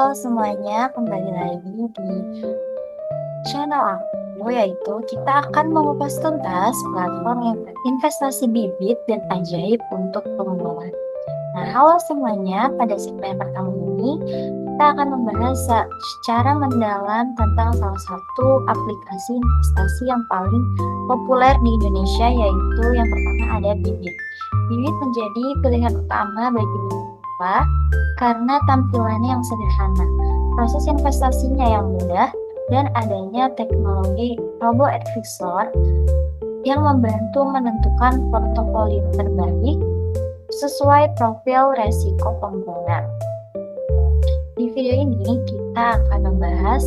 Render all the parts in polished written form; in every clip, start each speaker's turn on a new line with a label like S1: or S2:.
S1: Halo semuanya, kembali lagi di channel aku, yaitu kita akan mengupas tuntas platform investasi bibit dan ajaib untuk pemula. Nah, halo semuanya, pada segmen pertama ini kita akan membahas secara mendalam tentang salah satu aplikasi investasi yang paling populer di Indonesia, yaitu yang pertama ada Bibit. Bibit menjadi pilihan utama bagi pemula karena tampilannya yang sederhana, proses investasinya yang mudah, dan adanya teknologi robo advisor yang membantu menentukan portofolio terbaik sesuai profil resiko pengguna. Di video ini kita akan membahas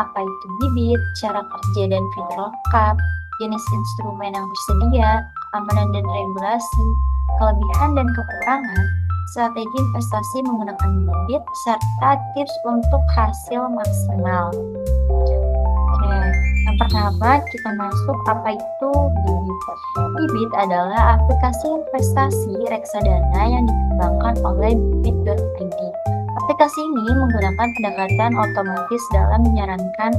S1: apa itu bibit, cara kerja dan fitur lengkap, jenis instrumen yang tersedia, keamanan dan regulasi, kelebihan dan kekurangan, strategi investasi menggunakan bibit, serta tips untuk hasil maksimal. Oke, yang pertama kita masuk apa itu bibit. Bibit adalah aplikasi investasi reksadana yang dikembangkan oleh bibit.id. Aplikasi ini menggunakan pendekatan otomatis dalam menyarankan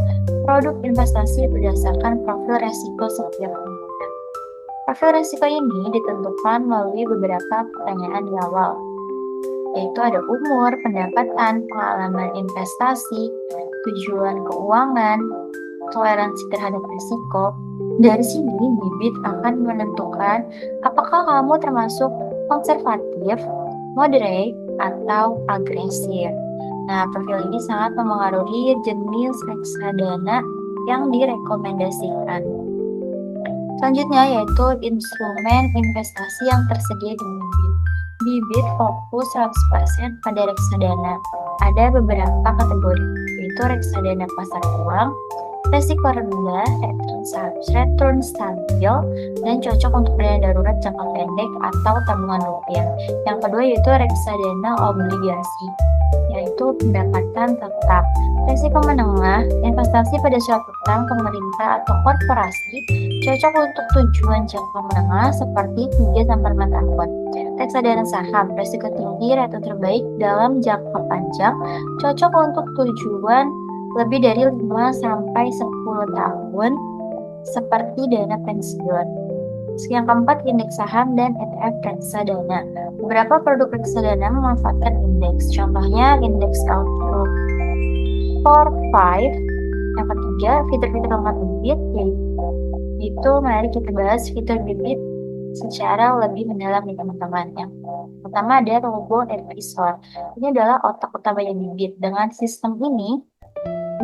S1: produk investasi berdasarkan profil resiko setiap pengguna. Profil resiko ini ditentukan melalui beberapa pertanyaan di awal, yaitu ada umur, pendapatan, pengalaman investasi, tujuan keuangan, toleransi terhadap risiko. Dari sini, bibit akan menentukan apakah kamu termasuk konservatif, moderate, atau agresif. Nah, profil ini sangat mempengaruhi jenis reksadana yang direkomendasikan. Selanjutnya yaitu instrumen investasi yang tersedia di bibit. Bibit fokus 100% pada reksadana. Ada beberapa kategori, yaitu reksadana pasar uang, resiko rendah, return stabil, dan cocok untuk dana darurat jangka pendek atau tabungan rupiah. Yang kedua yaitu reksadana obligasi, yaitu pendapatan tetap. Resiko menengah, investasi pada suatu bank, pemerintah, atau korporasi, cocok untuk tujuan jangka menengah seperti 3-5 tahun. Reksadana saham, resiko tinggi, return terbaik dalam jangka panjang, cocok untuk tujuan lebih dari 5-10 tahun seperti dana pensiun. Yang keempat, indeks saham dan ETF reksadana. Beberapa produk reksadana memanfaatkan indeks, contohnya indeks Calculator 5. Yang ketiga, fitur-fitur lengkap bibit, yaitu mari kita bahas fitur bibit secara lebih mendalam nih teman-teman. Yang pertama ada robo advisor. Ini adalah otak utamanya bibit. Dengan sistem ini,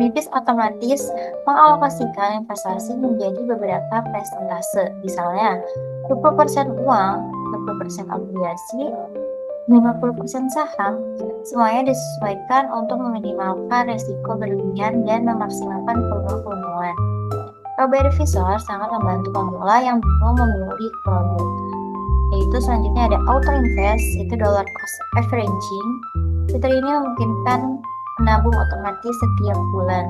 S1: bibit otomatis mengalokasikan investasi menjadi beberapa persentase, misalnya 20% uang, 20% obligasi, 50% saham. Semuanya disesuaikan untuk meminimalkan resiko berlebihan dan memaksimalkan peluang keuntungan. Robo advisor sangat membantu pemula yang bingung memilih produk. Yaitu selanjutnya ada auto invest, itu dollar cost averaging. Fitur ini memungkinkan menabung otomatis setiap bulan.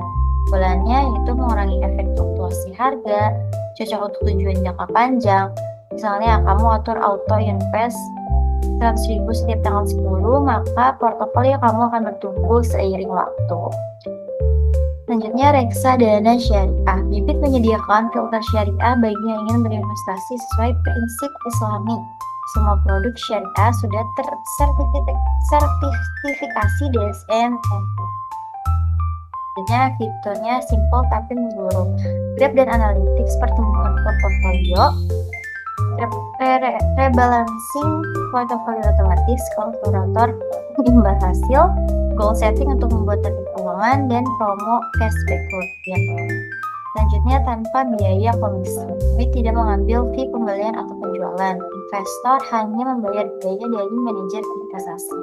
S1: Bulannya itu mengurangi efek fluktuasi harga, cocok untuk tujuan jangka panjang. Misalnya kamu atur auto invest 100.000 setiap tanggal 10, maka portofolio kamu akan bertumbuh seiring waktu. Selanjutnya reksadana syariah. Bibit menyediakan filter syariah bagi yang ingin berinvestasi sesuai prinsip Islami. Semua produk syariah sudah tersertifikasi DSN. Selanjutnya fiturnya simple tapi menyeluruh. Grab dan analytics pertumbuhan portofolio, rebalancing portofolio otomatis, kalkulator imbal hasil, goal setting untuk membuat target keuangan, dan promo cashback rupiah. Selanjutnya tanpa biaya komisi. Bibit tidak mengambil fee pembelian atau penjualan. Investor hanya membayar biaya dari manajer investasi.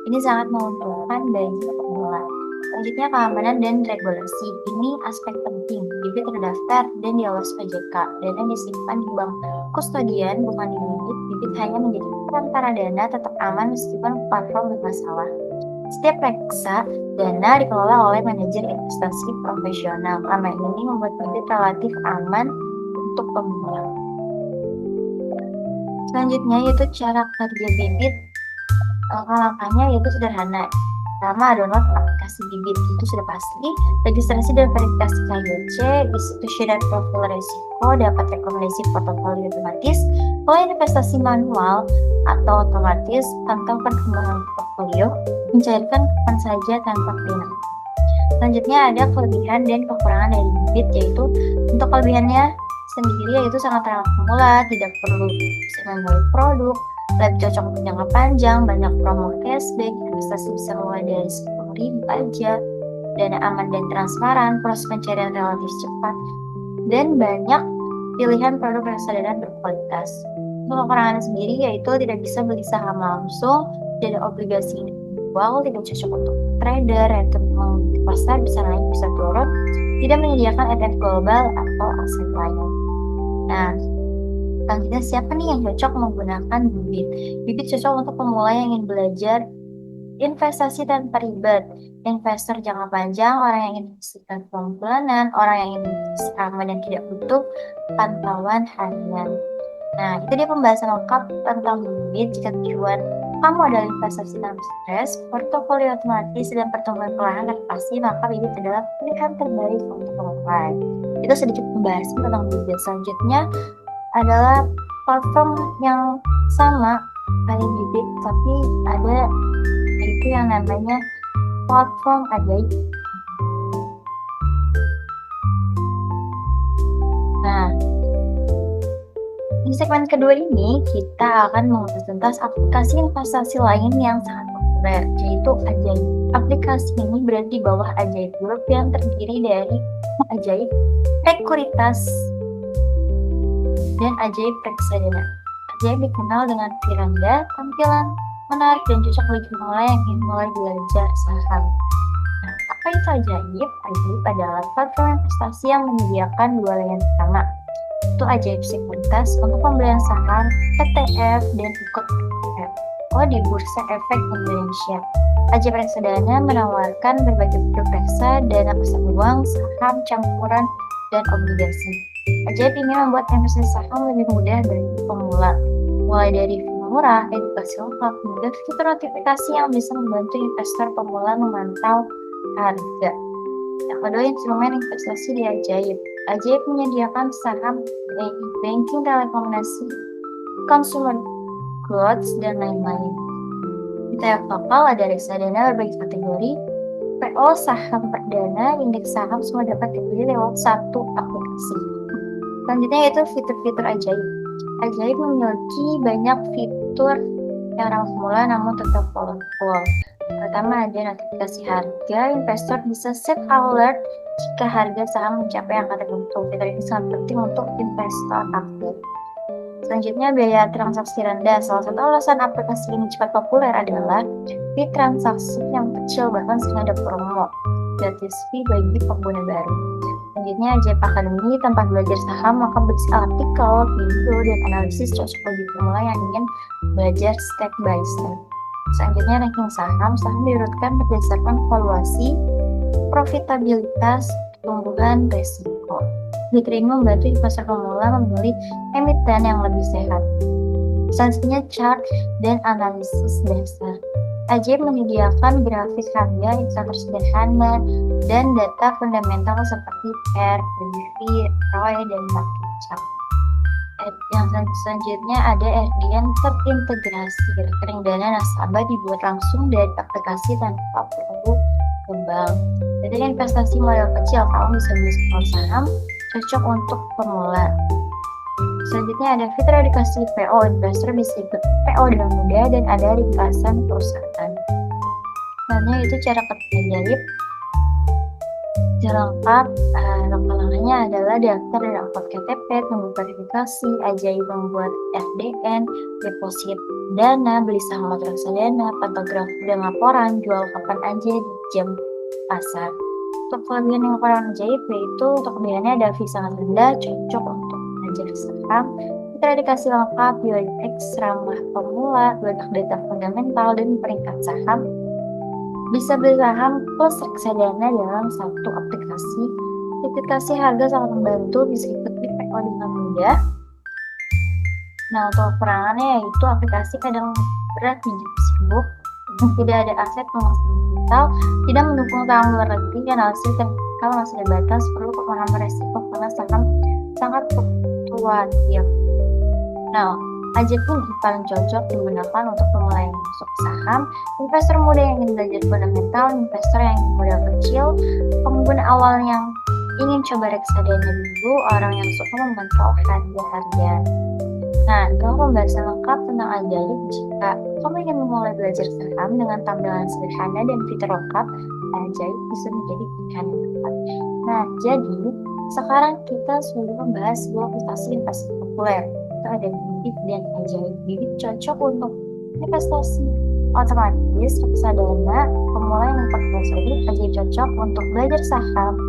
S1: Ini sangat menguntungkan bagi pemula. Selanjutnya keamanan dan regulasi. Ini aspek penting. Bibit terdaftar dan diawasi OJK. Dana disimpan di bank kustodian, bukan di bibit. Bibit hanya menjadi perantara dana tetap aman meskipun platform bermasalah. Setiap reksadana dikelola oleh manajer investasi profesional. Karena ini membuat bibit relatif aman untuk pemula. Selanjutnya yaitu cara kerja bibit. Langkah-langkahnya yaitu sederhana. Pertama, download aplikasi Bibit, itu sudah pasti. Registrasi dan verifikasi KYC, institusi dan profil resiko, dapat rekomendasi portofolio otomatis. Kalau investasi manual atau otomatis, pantau perkembangan portfolio, mencairkan kapan saja tanpa penilaian. Selanjutnya ada kelebihan dan kekurangan dari Bibit, yaitu untuk kelebihannya sendiri yaitu sangat ramah pemula, tidak perlu memilih produk, lebih cocok untuk jangka panjang, banyak promo cashback, investasi bisa mulai dari 10.000 aja, dana aman dan transparan, proses pencarian relatif cepat, dan banyak pilihan produk reksadana berkualitas. Untuk kekurangannya sendiri yaitu tidak bisa beli saham langsung, tidak obligasi individual, tidak cocok untuk trader, return di pasar bisa naik bisa turun, tidak menyediakan ETF global atau aset lain. Nah, selanjutnya siapa nih yang cocok menggunakan Bibit? Bibit cocok untuk pemula yang ingin belajar investasi tanpa ribet, investor jangka panjang, orang yang ingin menghasilkan uang bulanan, orang yang ingin aman dan tidak butuh pantauan harian. Nah, itu dia pembahasan lengkap tentang Bibit. Jika tujuan kamu adalah investasi tanpa stres, portofolio otomatis, dan pertumbuhan perlahan dan pasti, maka Bibit adalah pilihan terbaik untuk memulai. Itu sedikit pembahasan tentang Bibit. Selanjutnya adalah platform yang sama kayak Bibit, tapi ada itu yang namanya platform ajaib. Nah, di segmen kedua ini kita akan mengulas tuntas aplikasi investasi lain yang sangat populer, yaitu Ajaib. Aplikasi ini berada di bawah Ajaib Group yang terdiri dari Ajaib Sekuritas dan Ajaib Reksadana. Ajaib dikenal dengan Firanda, tampilan menarik dan cocok bagi pemula yang ingin mulai belajar saham. Nah, apa itu Ajaib? Ajaib adalah platform investasi yang menyediakan dua layanan utama, itu Ajaib Sekuritas untuk pembelian saham, ETF, dan ikut FO di Bursa Efek Indonesia. Ajaib Reksadana menawarkan berbagai produk reksa, dana pasar uang, saham, campuran, dan obligasi. Ajaib ini membuat investasi saham lebih mudah bagi pemula, mulai dari murah, edukasi lokal, hingga fitur notifikasi yang bisa membantu investor pemula memantau harga. Yang kedua, instrumen investasi di Ajaib. Ajaib menyediakan saham, banking, telekomunikasi, consumer goods, dan lain-lain. ETF lokal ada reksadana berbagai kategori, PO, saham perdana, indeks saham, semua dapat dipilih lewat satu aplikasi. Selanjutnya yaitu fitur-fitur Ajaib. Ajaib memiliki banyak fitur yang ramah pemula namun tetap powerful. Pertama ada notifikasi harga, investor bisa set alert jika harga saham mencapai angka tertentu. Fitur ini sangat penting untuk investor aktif. Selanjutnya biaya transaksi rendah. Salah satu alasan aplikasi ini cepat populer adalah fee transaksi yang kecil, bahkan sering ada promo gratis fee bagi pengguna baru. Selanjutnya Ajaib Academy, tempat belajar saham maka berisi artikel, video, dan analisis cocok bagi pemula yang ingin belajar step by step. Selanjutnya ranking saham. Saham diurutkan berdasarkan valuasi, profitabilitas, pertumbuhan, resiko. Fitur ini membantu investor pemula memilih emiten yang lebih sehat. Selanjutnya chart dan analisis dasar. Ajaib menyediakan grafik harga, indikator sederhana, dan data fundamental seperti PER, PBV, ROI, dan market cap. Yang selanjutnya ada RDN terintegrasi. Rekening dana nasabah dibuat langsung dari aplikasi tanpa perlu ke bank. Jadi investasi modal kecil, kamu bisa beli saham, cocok untuk pemula. Selanjutnya ada fitur edukasi PO. Investor bisa ikut PO dengan mudah dan ada ringkasan perusahaan. Selanjutnya itu cara ketik Ajaib. Cara lengkap, langkah-langkahnya adalah daftar dan upload KTP, tunggu verifikasi. Ajaib membuat FDN, deposit dana, beli saham atau reksadana, pantau grafik dan laporan, jual kapan aja di jam pasar. Untuk kelebihan yang kekurangan Ajaib yaitu untuk kelebihannya ada fee sangat rendah, cocok untuk belajar saham, fitur edukasi lengkap, UX ramah pemula, banyak data fundamental, dan peringkat saham. Bisa beli saham plus reksadana dalam satu aplikasi. Verifikasi harga sangat membantu, bisa ikut di PO dengan mudah. Nah, untuk kekurangannya yaitu aplikasi kadang berat, sibuk, tidak ada aset kapital tidak mendukung saham luar negeri, analisis teknikal masih terbatas, perlu pemahaman resiko karena saham sangat fluktuatif. Nah, budget ini paling cocok digunakan untuk pemula yang masuk saham, investor muda yang ingin belajar fundamental, investor yang ingin modal kecil, pengguna awal yang ingin coba reksadana dulu, orang yang suka memantau harga-harga. Nah, dalam pembahasan lengkap tentang ajaib, jika kamu ingin memulai belajar saham dengan tampilan sederhana dan fitur lengkap, ajaib bisa menjadi pilihan yang tepat. Nah, jadi sekarang kita sudah membahas dua investasi populer. Itu ada bibit dan ajaib. Bibit cocok untuk investasi otomatis, reksadana, pemula yang pakai sulit. Ajaib cocok untuk belajar saham,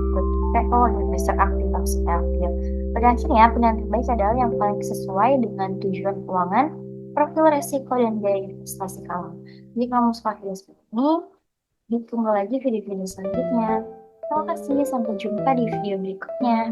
S1: PO, investor aktif atau aktif. Pada akhirnya, pilihan terbaik adalah yang paling sesuai dengan tujuan keuangan, profil resiko, dan gaya investasi kamu. Jika kamu suka video seperti ini, ditunggu lagi video-video selanjutnya. Terima kasih, sampai jumpa di video berikutnya.